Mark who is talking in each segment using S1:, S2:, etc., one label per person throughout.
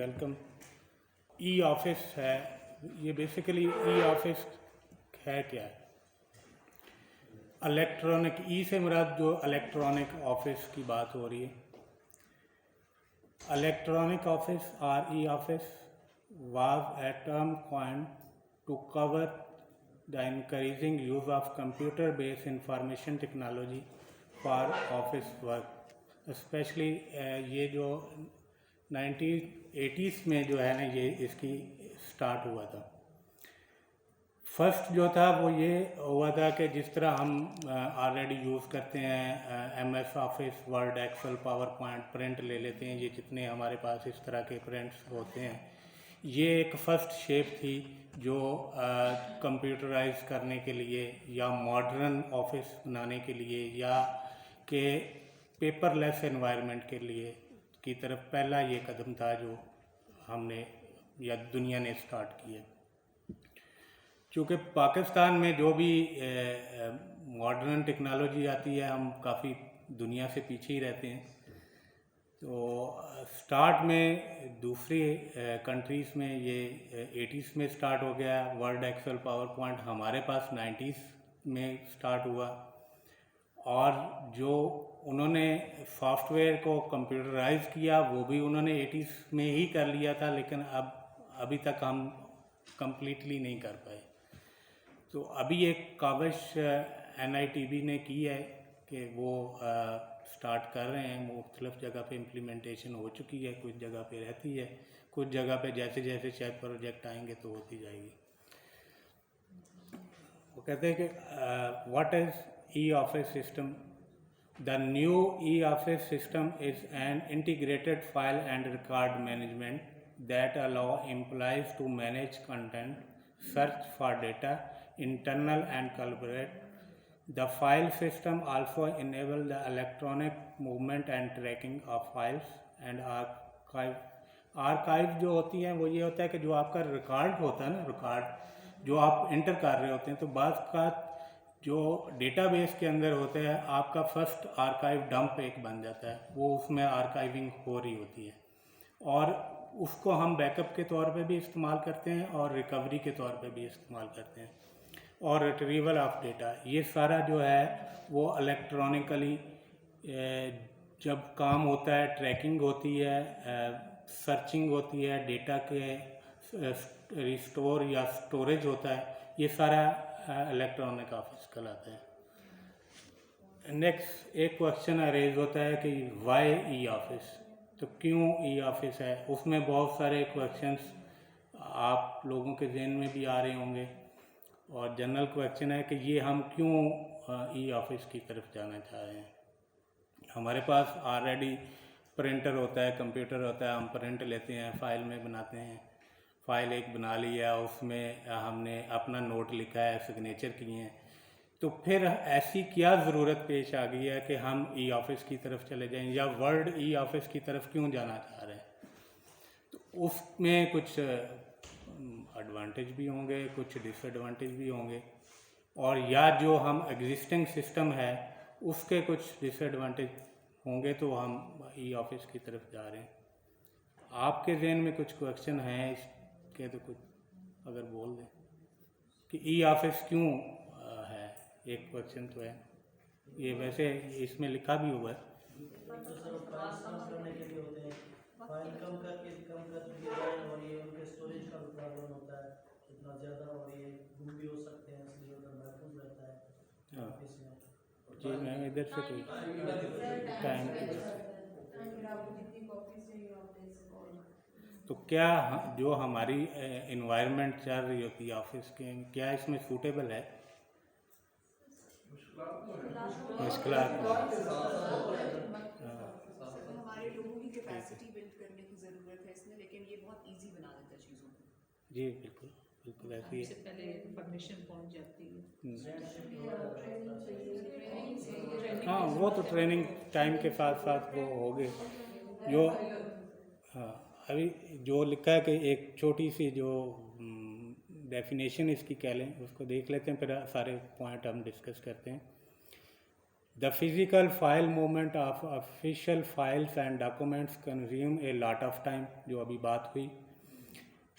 S1: Welcome. E office है, ये basically e office है क्या? इलेक्ट्रॉनिक, ई से मुराद जो इलेक्ट्रॉनिक ऑफिस की बात हो रही है। इलेक्ट्रॉनिक ऑफिस और e office was a term coined to cover the increasing use of computer-based information technology for office work, especially ये जो 1980s में जो है ना, ये इसकी स्टार्ट हुआ था। फर्स्ट जो था वो ये हुआ था कि जिस तरह हम ऑलरेडी यूज़ करते हैं MS Office, Word, Excel, PowerPoint, print ले लेते हैं, ये जितने हमारे पास इस तरह के प्रिंट्स होते हैं, ये एक फ़र्स्ट शेप थी जो कंप्यूटराइज करने के लिए या मॉडर्न ऑफिस बनाने के लिए या के पेपरलेस एनवायरनमेंट के लिए की तरफ पहला ये कदम था जो हमने या दुनिया ने स्टार्ट किया। क्योंकि पाकिस्तान में जो भी मॉडर्न टेक्नोलॉजी आती है, हम काफ़ी दुनिया से पीछे ही रहते हैं। तो स्टार्ट में दूसरी कंट्रीज़ में ये 80s में स्टार्ट हो गया। वर्ड, एक्सेल, पावर पॉइंट हमारे पास 90s में स्टार्ट हुआ, और जो उन्होंने सॉफ्टवेयर को कंप्यूटराइज किया वो भी उन्होंने 80s में ही कर लिया था, लेकिन अब अभी तक हम कंप्लीटली नहीं कर पाए। तो अभी एक काविश NITB ने की है कि वो स्टार्ट कर रहे हैं, मुख्तलिफ जगह पे इम्प्लीमेंटेशन हो चुकी है, कुछ जगह पे रहती है, कुछ जगह पे जैसे जैसे शायद प्रोजेक्ट आएंगे तो होती जाएगी। वो कहते हैं कि what is e office system? The new e office system is an integrated file and record management that allow employees to manage content, search for data, internal and collaborate. The file system also enable the electronic movement and tracking of files and archive. Archive जो होती हैं वो ये होता है कि जो आपका रिकॉर्ड होता है ना, रिकॉर्ड जो आप इंटर कर रहे होते हैं, तो बाज़ का जो डेटाबेस के अंदर होता है आपका फर्स्ट आर्काइव डंप एक बन जाता है, वो उसमें आर्काइविंग हो रही होती है, और उसको हम बैकअप के तौर पे भी इस्तेमाल करते हैं और रिकवरी के तौर पे भी इस्तेमाल करते हैं, और रिट्रीवल ऑफ डेटा। ये सारा जो है वो इलेक्ट्रॉनिकली जब काम होता है, ट्रैकिंग होती है, सर्चिंग होती है, डेटा के रिस्टोर या स्टोरेज होता है, ये सारा इलेक्ट्रॉनिक ऑफिस कहलाता है। नेक्स्ट एक क्वेश्चन अरेज होता है कि वाई ई ऑफिस, तो क्यों ई ऑफिस है? उसमें बहुत सारे क्वेश्चंस आप लोगों के जहन में भी आ रहे होंगे, और जनरल क्वेश्चन है कि ये हम क्यों ई ऑफिस की तरफ जाना चाह रहे हैं। हमारे पास ऑलरेडी प्रिंटर होता है, कंप्यूटर होता है, हम प्रिंट लेते हैं, फाइल में बनाते हैं, फाइल एक बना ली है, उसमें हमने अपना नोट लिखा है, सिग्नेचर किए हैं, तो फिर ऐसी क्या ज़रूरत पेश आ गई है कि हम ई ऑफिस की तरफ चले जाएं, या वर्ल्ड ई ऑफिस की तरफ क्यों जाना चाह रहे हैं? तो उसमें कुछ एडवांटेज भी होंगे, कुछ डिसएडवांटेज भी होंगे, और या जो हम एग्जिस्टिंग सिस्टम है उसके कुछ डिसएडवांटेज होंगे, तो हम ई ऑफिस की तरफ जा रहे हैं। आपके जहन में कुछ क्वेश्चन हैं इसके, तो कुछ अगर बोल दें कि ई ऑफिस क्यों है, एक क्वेश्चन तो है ये, वैसे इसमें लिखा भी हुआ है।
S2: तो सर फाइल्स कम करने के लिए होते हैं, फाइल कम कर दिए जाए, और ये उनके स्टोरेज का भी प्रॉब्लम होता है इतना ज़्यादा, और ये गुम भी हो सकते हैं, इसलिए उधर महफूज रहता है ऑफिस में।
S1: जी, मैं इधर से कोई टाइम की तो क्या जो हमारी इन्वायरमेंट चल रही होती है ऑफिस के, क्या इसमें सूटेबल है? मुश्किलात
S3: हमारे लोगों की कैपेसिटी बिल्ड करने की ज़रूरत है इसमें, लेकिन ये बहुत इजी बना देता है चीज़ों को।
S1: जी बिल्कुल बिल्कुल ऐसी है।
S3: सबसे पहले इन्फॉर्मेशन पहुंच जाती है।
S1: हाँ, वो तो ट्रेनिंग टाइम के साथ साथ वो हो गए जो, हाँ अभी जो लिखा है कि एक छोटी सी जो डेफिनेशन इसकी कह लें, उसको देख लेते हैं, फिर सारे पॉइंट हम डिस्कस करते हैं। The physical file movement of official files and documents consume a lot of time, जो अभी बात हुई.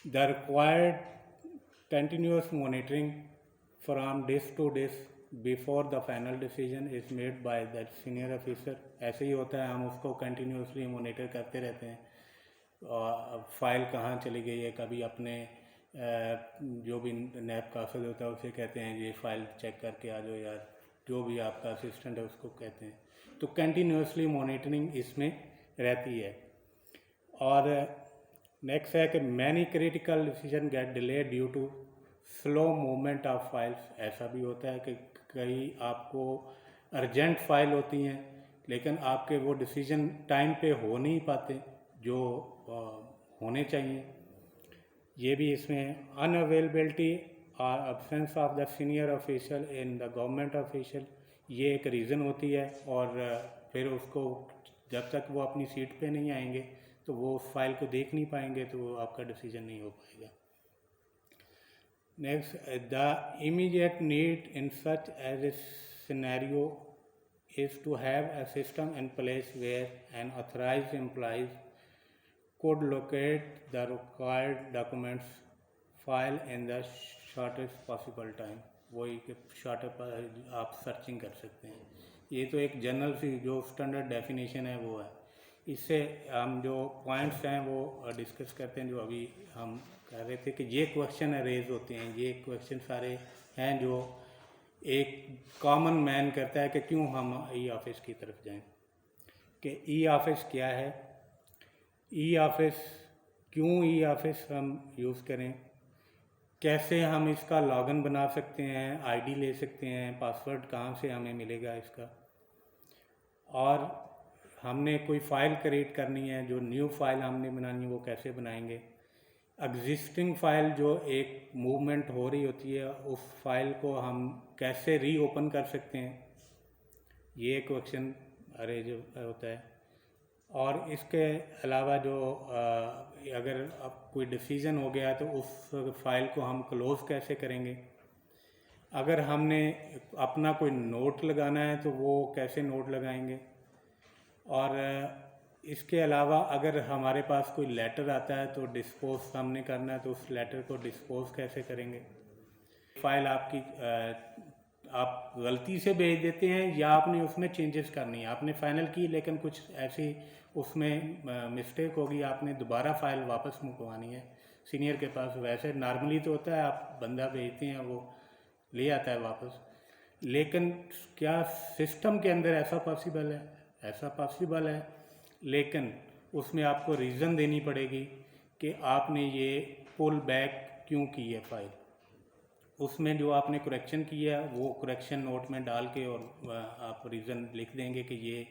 S1: The required continuous monitoring from disk to disk before the final decision is made by the senior officer. ऐसे ही होता है, हम उसको continuously monitor करते रहते हैं और फाइल कहाँ चली गई है. कभी अपने जो भी नैब काफिल होता है उसे कहते हैं ये फाइल चेक करके आ जाओ यार, जो भी आपका असिस्टेंट है उसको कहते हैं. तो कंटिन्यूसली मॉनिटरिंग इसमें रहती है. और नेक्स्ट है कि many critical decision get delay due to slow movement of files. ऐसा भी होता है कि कई आपको अर्जेंट फाइल होती हैं लेकिन आपके वो डिसीजन टाइम पे हो नहीं पाते जो होने चाहिए. ये भी इसमें अनअवेलेबिलिटी और absence of the senior official in the government official, ये एक रीज़न होती है. और फिर उसको जब तक वो अपनी सीट पे नहीं आएंगे तो वो उस फाइल को देख नहीं पाएंगे, तो वो आपका डिसीजन नहीं हो पाएगा. Next, the immediate need in such as a scenario is to have a system in place where an authorised employees could locate the required documents file in the shortest possible time. वही कि shorter आप searching कर सकते हैं. ये तो एक general सी जो स्टैंडर्ड डेफिनेशन है वो है. इससे हम जो पॉइंट्स हैं वो डिस्कस करते हैं जो अभी हम कह रहे थे कि ये क्वेश्चन रेज होते हैं. ये क्वेश्चन सारे हैं जो एक कॉमन मैन करता है कि क्यों हम ई ऑफिस की तरफ जाएं, कि ई ऑफिस क्या है, ई ऑफिस क्यों ई ऑफिस हम यूज़ करें, कैसे हम इसका लॉगिन बना सकते हैं, आईडी ले सकते हैं, पासवर्ड कहाँ से हमें मिलेगा इसका, और हमने कोई फ़ाइल क्रिएट करनी है, जो न्यू फाइल हमने बनानी है वो कैसे बनाएंगे, एग्जिस्टिंग फाइल जो एक मूवमेंट हो रही होती है उस फाइल को हम कैसे रीओपन कर सकते हैं. ये क्वेश्चन अरेज होता है. और इसके अलावा जो अगर अब कोई डिसीज़न हो गया तो उस फाइल को हम क्लोज़ कैसे करेंगे. अगर हमने अपना कोई नोट लगाना है तो वो कैसे नोट लगाएंगे. और इसके अलावा अगर हमारे पास कोई लेटर आता है तो डिस्पोज हमने करना है तो उस लेटर को डिस्पोज कैसे करेंगे. फाइल आपकी आप गलती से भेज देते हैं या आपने उसमें चेंजेस करनी है, आपने फाइनल की लेकिन कुछ ऐसी उसमें मिस्टेक होगी, आपने दोबारा फाइल वापस मंगवानी है सीनियर के पास. वैसे नॉर्मली तो होता है आप बंदा भेजते हैं वो ले आता है वापस, लेकिन क्या सिस्टम के अंदर ऐसा पॉसिबल है? ऐसा पॉसिबल है, लेकिन उसमें आपको रीज़न देनी पड़ेगी कि आपने ये पुल बैक क्यों की है फाइल. उसमें जो आपने करेक्शन किया है वो करेक्शन नोट में डाल के और आप रीज़न लिख देंगे कि ये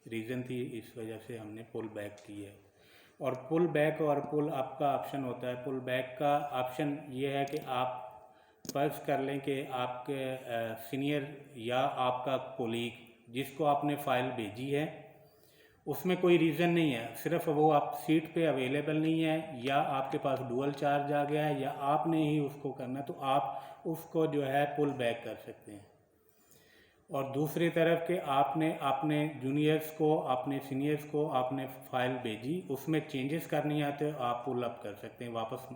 S1: रीज़न थी, इस वजह से हमने पुल बैक की है. और पुल बैक और पुल अप का ऑप्शन होता है. पुल बैक का ऑप्शन ये है कि आप फर्ज कर लें कि आपके सीनियर या आपका कोलीग जिसको आपने फ़ाइल भेजी है उसमें कोई रीज़न नहीं है, सिर्फ वो आप सीट पे अवेलेबल नहीं है या आपके पास डुअल चार्ज आ गया है या आपने ही उसको करना, तो आप उसको जो है पुल बैक कर सकते हैं. और दूसरी तरफ के आपने अपने जूनियर्स को अपने सीनियर्स को आपने फ़ाइल भेजी, उसमें चेंजेस करनी है तो आप पुल अप कर सकते हैं, वापस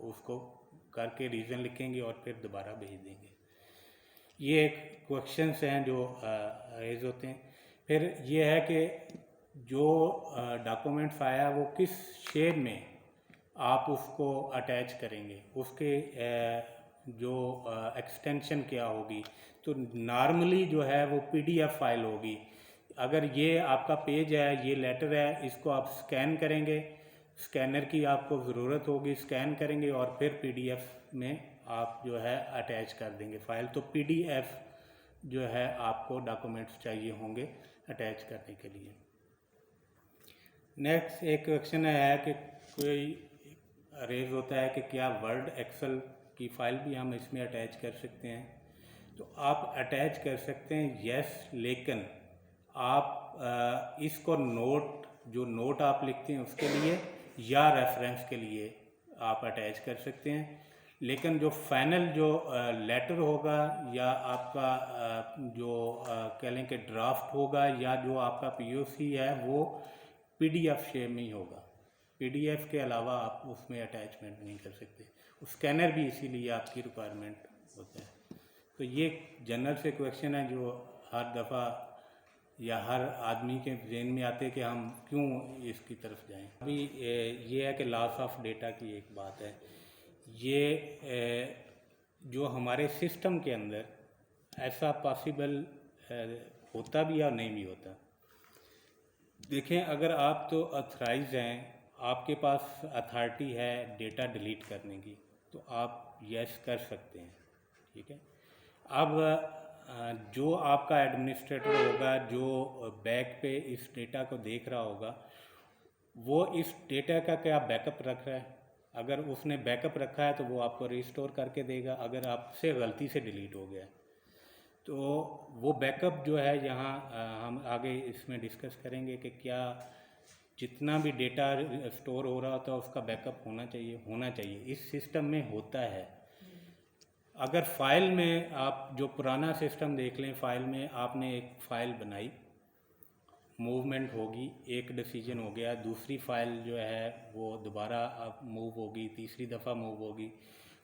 S1: उसको करके रीज़न लिखेंगे और फिर दोबारा भेज देंगे. ये एक क्वेश्चंस हैं जो रेज होते हैं. फिर ये है कि जो डॉक्यूमेंट्स आया वो किस शेप में आप उसको अटैच करेंगे, उसके जो एक्सटेंशन क्या होगी. तो नॉर्मली जो है वो पीडीएफ फाइल होगी. अगर ये आपका पेज है, ये लेटर है, इसको आप स्कैन करेंगे, स्कैनर की आपको ज़रूरत होगी, स्कैन करेंगे और फिर पीडीएफ में आप जो है अटैच कर देंगे फाइल. तो पीडीएफ जो है आपको डॉक्यूमेंट्स चाहिए होंगे अटैच करने के लिए. नेक्स्ट एक क्वेश्चन है कि कोई रेज होता है कि क्या वर्ड एक्सेल की फ़ाइल भी हम इसमें अटैच कर सकते हैं. तो आप अटैच कर सकते हैं यस, लेकिन आप इसको नोट जो नोट आप लिखते हैं उसके लिए या रेफरेंस के लिए आप अटैच कर सकते हैं. लेकिन जो फाइनल जो लेटर होगा या आपका जो कह लें कि ड्राफ्ट होगा या जो आपका पीओसी है वो पीडीएफ शेप में ही होगा। पीडीएफ के अलावा आप उसमें अटैचमेंट नहीं कर सकते। स्कैनर भी इसीलिए आपकी रिक्वायरमेंट होता है। तो ये जनरल से क्वेश्चन है जो हर दफ़ा या हर आदमी के जहन में आते कि हम क्यों इसकी तरफ जाएं। अभी ये है कि लॉस ऑफ डेटा की एक बात है। ये जो हमारे सिस्टम के अंदर ऐसा पॉसिबल होता भी या नहीं भी होता। देखें, अगर आप तो ऑथराइज हैं, आपके पास अथॉरिटी है डेटा डिलीट करने की, तो आप यस कर सकते हैं, ठीक है। अब जो आपका एडमिनिस्ट्रेटर होगा जो बैक पे इस डेटा को देख रहा होगा, वो इस डेटा का क्या बैकअप रख रहा है। अगर उसने बैकअप रखा है तो वो आपको रिस्टोर करके देगा। अगर आपसे गलती से डिलीट हो गया तो वो बैकअप जो है यहाँ हम आगे इसमें डिस्कस करेंगे कि क्या जितना भी डेटा स्टोर हो रहा होता है उसका बैकअप होना चाहिए। इस सिस्टम में होता है। अगर फाइल में आप जो पुराना सिस्टम देख लें, फाइल में आपने एक फ़ाइल बनाई, मूवमेंट होगी, एक डिसीजन हो गया, दूसरी फाइल जो है वो दोबारा अब मूव होगी, तीसरी दफ़ा मूव होगी,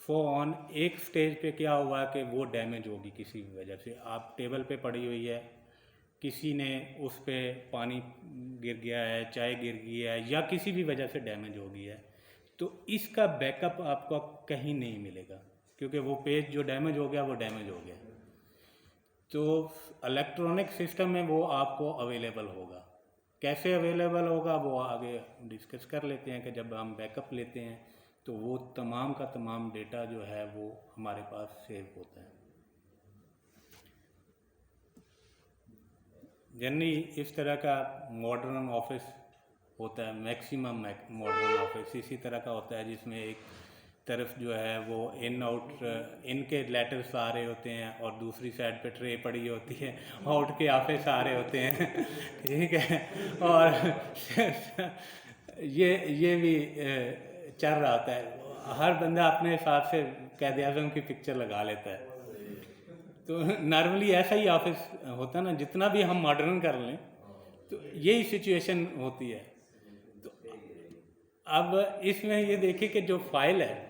S1: सो ऑन। एक स्टेज पे क्या हुआ कि वो डैमेज होगी किसी भी वजह से। आप टेबल पे पड़ी हुई है, किसी ने उस पर पानी गिर गया है, चाय गिर गई है या किसी भी वजह से डैमेज हो गई है, तो इसका बैकअप आपको कहीं नहीं मिलेगा क्योंकि वो पेज जो डैमेज हो गया वो डैमेज हो गया। तो इलेक्ट्रॉनिक सिस्टम में वो आपको अवेलेबल होगा। कैसे अवेलेबल होगा वो आगे डिस्कस कर लेते हैं कि जब हम बैकअप लेते हैं तो वो तमाम का तमाम डेटा जो है वो हमारे पास सेव होता है। जनरली इस तरह का मॉडर्न ऑफिस होता है, मैक्सिमम मॉडर्न ऑफिस इसी तरह का होता है जिसमें एक तरफ जो है वो इन आउट इनके लेटर्स आ रहे होते हैं और दूसरी साइड पे ट्रे पड़ी होती है, आउट के ऑफिस आ रहे होते हैं ठीक है। और ये भी चल रहा होता है। हर बंदा अपने हिसाब से कैद आज़म की पिक्चर लगा लेता है। तो नॉर्मली ऐसा ही ऑफिस होता है ना, जितना भी हम मॉडर्न कर लें तो यही सिचुएशन होती है। तो अब इसमें ये देखिए कि जो फाइल है,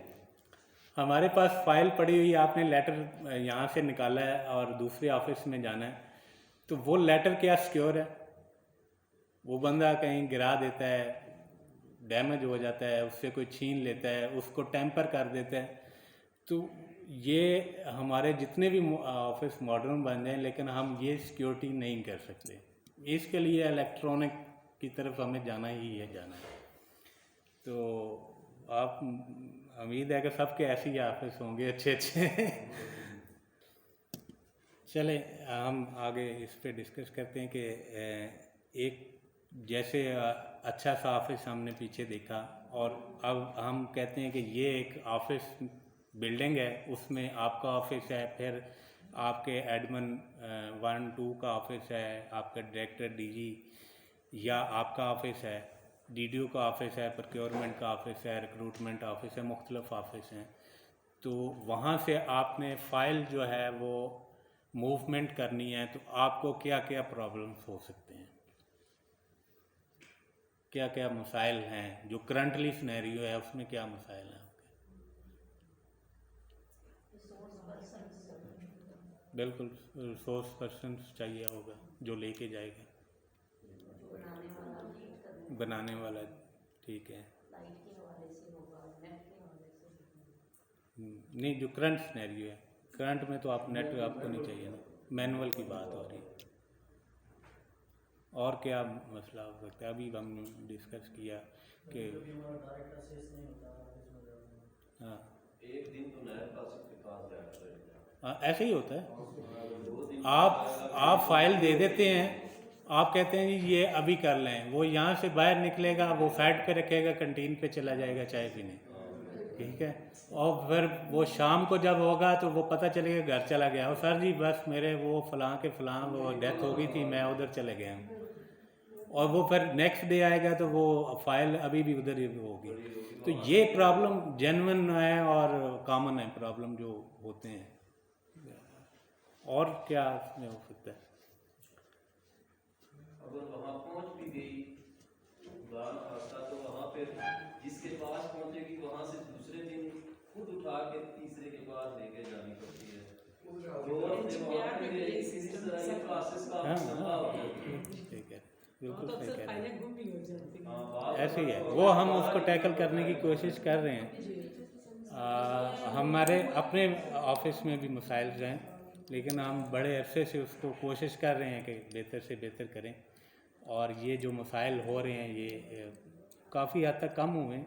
S1: हमारे पास फाइल पड़ी हुई है, आपने लेटर यहाँ से निकाला है और दूसरे ऑफिस में जाना है, तो वो लेटर क्या सिक्योर है? वो बंदा कहीं गिरा देता है, डैमेज हो जाता है, उससे कोई छीन लेता है, उसको टेम्पर कर देता है। तो ये हमारे जितने भी ऑफिस मॉडर्न बन जाएं, लेकिन हम ये सिक्योरिटी नहीं कर सकते। इसके लिए इलेक्ट्रॉनिक की तरफ हमें जाना ही जाना है। तो आप उम्मीद है कि सबके ऐसे ही ऑफिस होंगे अच्छे चले हम आगे इस पे डिस्कस करते हैं कि एक जैसे अच्छा सा ऑफिस हमने पीछे देखा और अब हम कहते हैं कि ये एक ऑफिस बिल्डिंग है, उसमें आपका ऑफिस है, फिर आपके एडमिन 1 2 का ऑफिस है, आपका डायरेक्टर डीजी या आपका ऑफिस है, डीडीओ का ऑफिस है, प्रोक्योरमेंट का ऑफिस है, रिक्रूटमेंट ऑफिस है, मुख्तलिफ ऑफिस हैं। तो वहाँ से आपने फ़ाइल जो है वो मूवमेंट करनी है, तो आपको क्या क्या प्रॉब्लम्स हो सकते हैं, क्या क्या मसाइल हैं, जो करंटली सिनेरियो है उसमें क्या मसाइल हैं आपके? बिल्कुल, रिसोर्स पर्सन्स चाहिए होगा जो लेके जाएगा, बनाने वाला, ठीक है। नहीं, जो करंट सिनेरियो है, करंट में तो आप नेट आपको नहीं चाहिए ना, मैनुअल की बात हो रही है। और क्या मसला हो सकता है? अभी हमने डिस्कस किया कि हाँ,
S4: एक दिन तो नए पास के पास जाकर
S1: हाँ, ऐसे ही होता है। आप फाइल दे देते हैं, आप कहते हैं जी ये अभी कर लें, वो यहाँ से बाहर निकलेगा, वो साइड पे रखेगा, कैंटीन पे चला जाएगा चाय पीने, ठीक है। और फिर वो शाम को जब होगा तो वो पता चलेगा घर चला गया, और सर जी बस मेरे वो फलां के फलां वो डेथ हो गई थी, मैं उधर चले गया हूँ। और वो फिर नेक्स्ट डे आएगा तो वो फाइल अभी भी उधर ही होगी। तो ये प्रॉब्लम जेन्युइन है और कॉमन है प्रॉब्लम जो होते हैं। और क्या इसमें हो सकता है?
S4: अगर वहाँ पहुँच भी गई उड़ान हादसा, तो वहाँ पे जिसके पास पहुँचेगी वहाँ से दूसरे दिन खुद उठा के तीसरे के पास लेके जानी पड़ती है। दो हफ्ते वहाँ पे गए, इस तरह ये प्रोसेस
S1: हाँ
S4: काफी लंबा
S1: हाँ
S4: हो जाता है।
S1: ठीक है,
S5: हाँ,
S1: बिल्कुल
S5: तो
S1: सही
S5: अक्सर
S1: कह रहे हैं।
S5: फाइलें गुम भी हो जाती हैं।
S4: हाँ, बात
S1: ऐसे ही है,
S4: तो
S1: वो हम
S4: बाहर
S1: उसको
S4: ही
S1: टैकल
S4: निकलता
S1: करने की
S4: है।
S1: कोशिश कर रहे हैं। हमारे अपने ऑफिस में भी मसाइल हैं, लेकिन हम बड़े अरसे से उसको कोशिश कर रहे हैं कि बेहतर से बेहतर करें, और ये जो मसाइल हो रहे हैं ये काफ़ी हद तक कम हुए हैं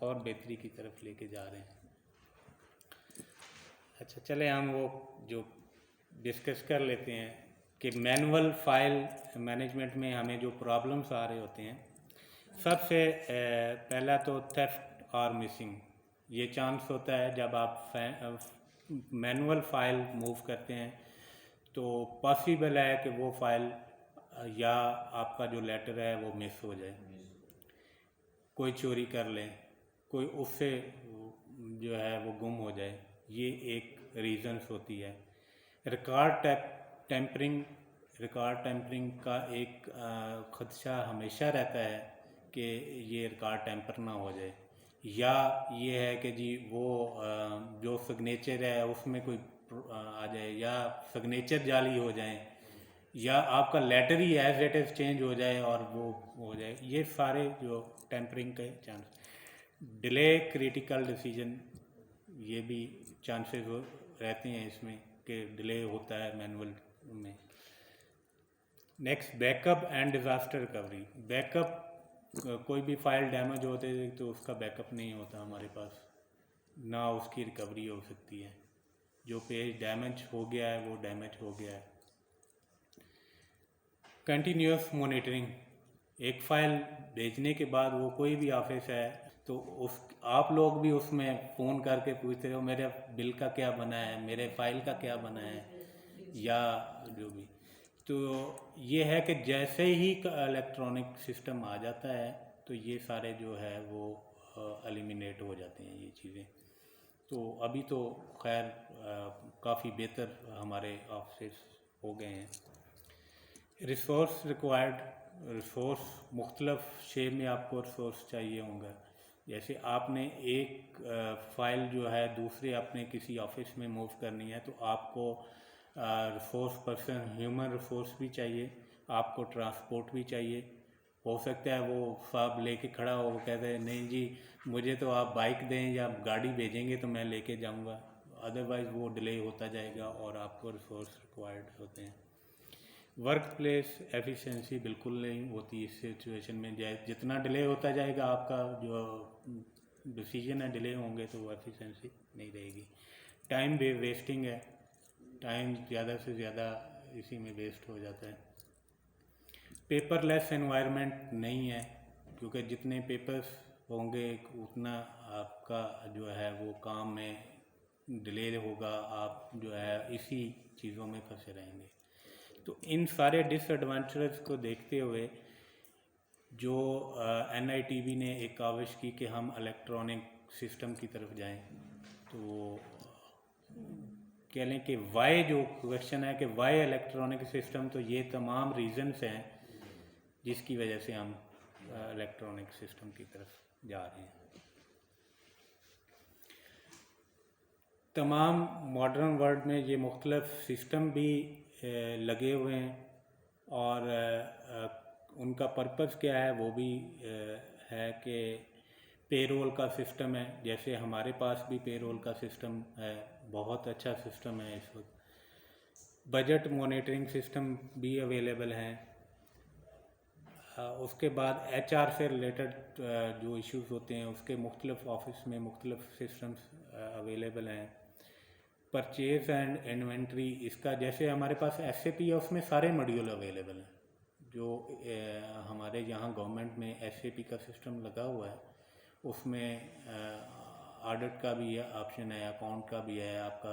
S1: और बेहतरी की तरफ लेके जा रहे हैं। अच्छा, चले हम वो जो डिस्कस कर लेते हैं कि मैनुअल फाइल मैनेजमेंट में हमें जो प्रॉब्लम्स आ रहे होते हैं। सबसे पहला तो थेफ्ट और मिसिंग, ये चांस होता है जब आप मैनुअल फाइल मूव करते हैं तो पॉसिबल है कि वो फाइल या आपका जो लेटर है वो मिस हो जाए, कोई चोरी कर ले, कोई उससे जो है वो गुम हो जाए। ये एक रीज़न्स होती है। रिकॉर्ड टेम्परिंग का एक खदशा हमेशा रहता है कि ये रिकॉर्ड टेम्पर ना हो जाए, या ये है कि जी वो जो सिग्नेचर है उसमें कोई आ जाए, या सिग्नेचर जाली हो जाए, या आपका लेटर ही एज इट इज़ चेंज हो जाए और वो हो जाए। ये सारे जो टेम्परिंग के चांस, डिले क्रिटिकल डिसीजन, ये भी चांसेस रहते हैं इसमें कि डिले होता है मैनुअल में। Next, backup and disaster recovery. Backup, कोई भी फाइल डैमेज होते तो उसका बैकअप नहीं होता हमारे पास, ना उसकी रिकवरी हो सकती है। जो पेज डैमेज हो गया है वो डैमेज हो गया है। कंटिन्यूस मॉनिटरिंग, एक फ़ाइल भेजने के बाद वो कोई भी ऑफिस है तो उस आप लोग भी उसमें फ़ोन करके पूछते हो मेरे बिल का क्या बना है, मेरे फाइल का क्या बना है, या जो भी। तो ये है कि जैसे ही इलेक्ट्रॉनिक सिस्टम आ जाता है तो ये सारे जो है वो एलिमिनेट हो जाते हैं ये चीज़ें। तो अभी तो खैर काफ़ी बेहतर हमारे ऑफिस हो गए हैं। रिसोर्स रिक्वायर्ड, रिसोर्स मुख्तलफ शेप में आपको रिसोर्स चाहिए होंगे। जैसे आपने एक फ़ाइल जो है दूसरे अपने किसी ऑफिस में मूव करनी है तो आपको रिसोर्स पर्सन, ह्यूमन रिसोर्स भी चाहिए, आपको ट्रांसपोर्ट भी चाहिए। हो सकता है वो साहब लेके खड़ा हो, वो कहते हैं नहीं जी मुझे तो आप बाइक दें या गाड़ी भेजेंगे तो मैं लेके जाऊंगा, अदरवाइज़ वो डिले होता जाएगा और आपको रिसोर्स रिक्वायर्ड होते हैं। वर्क प्लेस एफिशिएंसी बिल्कुल नहीं होती इस सिचुएशन में। जितना डिले होता जाएगा आपका जो डिसीजन है डिले होंगे तो वो एफिशिएंसी नहीं रहेगी। टाइम वेस्टिंग है, टाइम ज़्यादा से ज़्यादा इसी में वेस्ट हो जाता है। पेपरलेस एनवायरनमेंट नहीं है, क्योंकि जितने पेपर्स होंगे उतना आपका जो है वो काम में डिले होगा, आप जो है इसी चीज़ों में फंसे रहेंगे। तो इन सारे डिसएडवांटेज को देखते हुए जो NITB ने एक काविश की कि हम इलेक्ट्रॉनिक सिस्टम की तरफ जाएं, तो कह लें कि वाई, जो क्वेश्चन है कि वाई इलेक्ट्रॉनिक सिस्टम, तो ये तमाम रीजंस हैं जिसकी वजह से हम इलेक्ट्रॉनिक सिस्टम की तरफ जा रहे हैं। तमाम मॉडर्न वर्ल्ड में ये मुख्तलिफ सिस्टम भी लगे हुए हैं और उनका पर्पज़ क्या है वो भी है कि पेरोल का सिस्टम है, जैसे हमारे पास भी पेरोल का सिस्टम है, बहुत अच्छा सिस्टम है इस वक्त। बजट मॉनिटरिंग सिस्टम भी अवेलेबल हैं। उसके बाद HR से रिलेटेड जो इश्यूज़ होते हैं उसके मुख्तलिफ ऑफिस में मुख्तलिफ सिस्टम्स अवेलेबल हैं। परचेज़ एंड इन्वेंट्री, इसका जैसे हमारे पास SAP है उसमें सारे मॉड्यूल अवेलेबल हैं। जो हमारे यहाँ गवर्नमेंट में SAP का सिस्टम लगा हुआ है उसमें ऑडिट का भी ऑप्शन है, अकाउंट का भी है, आपका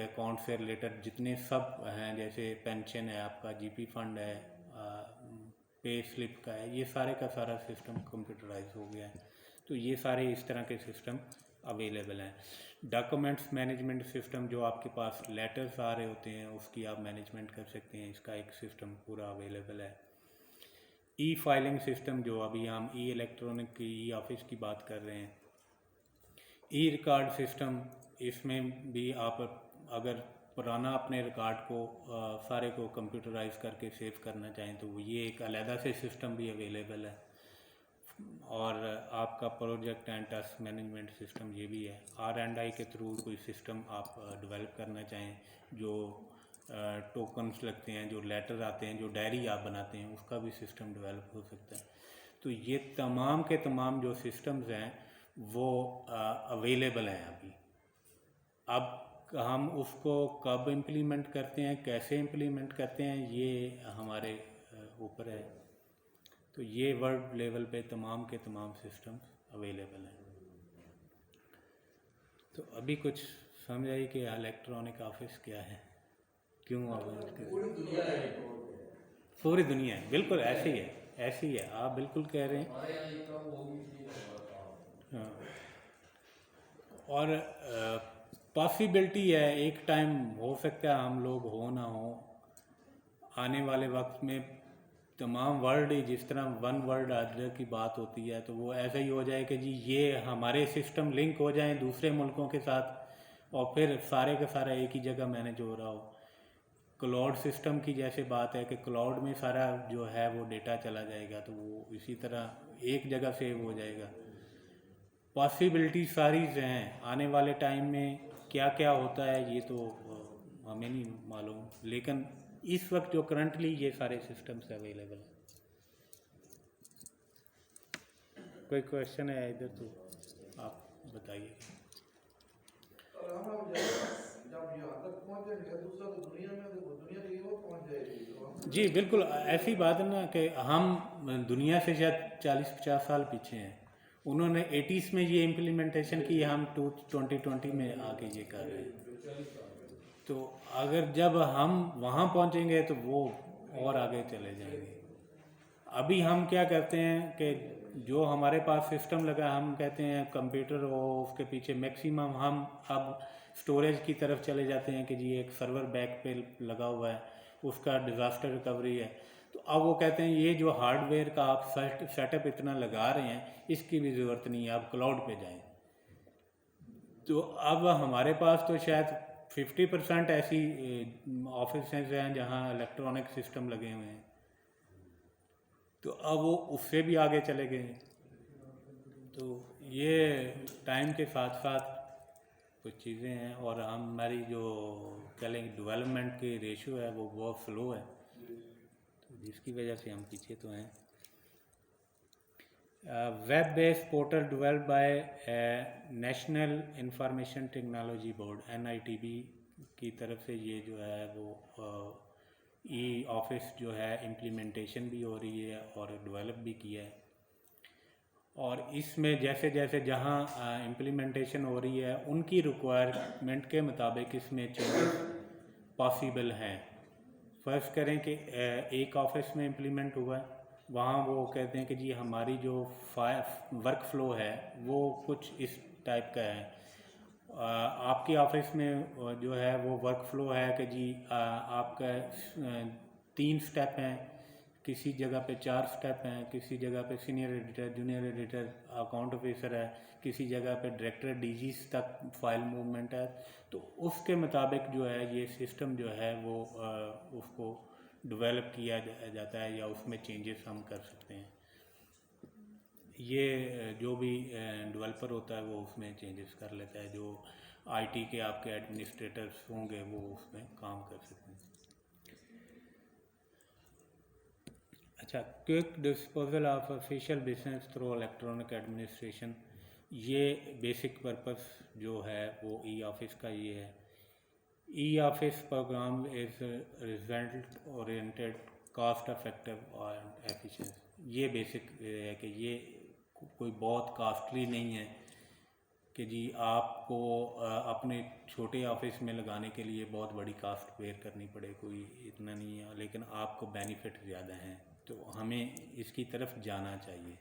S1: अकाउंट से रिलेटेड जितने सब हैं, जैसे पेंशन है, आपका GP फंड है, पे स्लिप का है, ये सारे का सारा सिस्टम कंप्यूटराइज हो गया है। तो ये सारे इस तरह के सिस्टम अवेलेबल हैं। डॉक्यूमेंट्स मैनेजमेंट सिस्टम, जो आपके पास लेटर्स आ रहे होते हैं उसकी आप मैनेजमेंट कर सकते हैं, इसका एक सिस्टम पूरा अवेलेबल है। ई फाइलिंग सिस्टम, जो अभी हम ई इलेक्ट्रॉनिक की ई ऑफिस की बात कर रहे हैं। ई रिकॉर्ड सिस्टम, इसमें भी आप अगर पुराना अपने रिकॉर्ड को सारे को कंप्यूटराइज करके सेव करना चाहें तो ये एक अलहदा से सिस्टम भी अवेलेबल है। और आपका project and task management system ये भी है। R&I के थ्रू कोई सिस्टम आप डेवलप करना चाहें, जो टोकन्स लगते हैं, जो लेटर आते हैं, जो डायरी आप बनाते हैं, उसका भी सिस्टम डेवलप हो सकता है। तो ये तमाम के तमाम जो सिस्टम्स हैं वो अवेलेबल हैं अभी। अब हम उसको कब इम्प्लीमेंट करते हैं, कैसे इम्प्लीमेंट करते हैं, ये हमारे ऊपर है। तो ये वर्ल्ड लेवल पे तमाम के तमाम सिस्टम्स अवेलेबल हैं। तो अभी कुछ समझ आई कि इलेक्ट्रॉनिक ऑफिस क्या है, क्यों
S5: पूरी दुनिया है
S1: पूरी दुनिया है, बिल्कुल ऐसे ही है, ऐसे ही है, आप बिल्कुल कह रहे हैं।
S5: हमारे यहाँ एक काम होगी थी
S1: हाँ। और पॉसिबिलिटी है, एक टाइम हो सकता है हम लोग हो ना हो, आने वाले वक्त में तमाम वर्ल्ड ही जिस तरह वन वर्ल्ड ऑर्डर की बात होती है, तो वो ऐसा ही हो जाए कि जी ये हमारे सिस्टम लिंक हो जाएं दूसरे मुल्कों के साथ और फिर सारे का सारा एक ही जगह मैनेज हो रहा हो। क्लाउड सिस्टम की जैसे बात है कि क्लाउड में सारा जो है वो डेटा चला जाएगा, तो वो इसी तरह एक जगह सेव हो जाएगा। पॉसिबिलिटी सारी हैं, आने वाले टाइम में क्या क्या होता है ये तो हमें नहीं मालूम, लेकिन इस वक्त जो करंटली ये सारे सिस्टम्स अवेलेबल हैं। कोई क्वेश्चन है इधर तो आप बताइए।
S5: और हम जब यहाँ तक पहुँचेंगे दूसरा तो दुनिया में तो दुनिया की वो पहुँच जाएगी तो
S1: जी बिल्कुल, ऐसी बात है ना कि हम दुनिया से शायद 40-50 साल पीछे हैं। उन्होंने 80s में ये इम्प्लीमेंटेशन की, हम 2020 में आके ये कर रहे हैं। तो अगर जब हम वहाँ पहुँचेंगे तो वो और आगे चले जाएंगे। अभी हम क्या करते हैं कि जो हमारे पास सिस्टम लगा, हम कहते हैं कंप्यूटर हो, उसके पीछे मैक्सिमम हम अब स्टोरेज की तरफ चले जाते हैं कि जी एक सर्वर बैक पे लगा हुआ है, उसका डिज़ास्टर रिकवरी है। तो अब वो कहते हैं ये जो हार्डवेयर का आप सेटअप इतना लगा रहे हैं, इसकी भी ज़रूरत नहीं है, आप क्लाउड पे जाएं। तो अब हमारे पास तो शायद 50% ऐसी ऑफिस हैं जहाँ इलेक्ट्रॉनिक सिस्टम लगे हुए हैं, तो अब वो उससे भी आगे चले गए हैं। तो ये टाइम के साथ साथ कुछ चीज़ें हैं, और हमारी जो कहें डेवलपमेंट की रेशियो है वो बहुत स्लो है, तो जिसकी वजह से हम पीछे तो हैं। Web based portal developed by national information technology board NITB की तरफ से ये जो है वो ई ऑफिस जो है इम्प्लीमेंटेशन भी हो रही है और डेवलप भी किया है। और इसमें जैसे जैसे जहाँ इम्प्लीमेंटेशन हो रही है उनकी रिक्वायरमेंट के मुताबिक इसमें चेंजेस पॉसिबल हैं। फर्ज करें कि एक ऑफिस में इम्प्लीमेंट हुआ है, वहाँ वो कहते हैं कि जी हमारी जो वर्क फ्लो है वो कुछ इस टाइप का है। आपकी ऑफिस में जो है वो वर्क फ्लो है कि जी आपका 3 स्टेप हैं, किसी जगह पे 4 स्टेप हैं, किसी जगह पे senior editor, junior editor, account officer है, किसी जगह पे डायरेक्टर DGs तक फाइल मूवमेंट है। तो उसके मुताबिक जो है ये सिस्टम जो है वो उसको डेवलप किया जाता है या उसमें चेंजेस हम कर सकते हैं। ये जो भी डेवलपर होता है वो उसमें चेंजेस कर लेता है, जो IT के आपके एडमिनिस्ट्रेटर्स होंगे वो उसमें काम कर सकते हैं। अच्छा, quick disposal of official business through electronic administration, ये बेसिक पर्पस जो है वो ई ऑफिस का ये है। E office programme is result oriented, cost effective और एफिशिएंट। ये बेसिक है कि ये कोई बहुत कॉस्टली नहीं है, कि जी आपको अपने छोटे ऑफिस में लगाने के लिए बहुत बड़ी कास्ट बेयर करनी पड़े, कोई इतना नहीं है, लेकिन आपको बेनिफिट ज़्यादा हैं, तो हमें इसकी तरफ जाना चाहिए।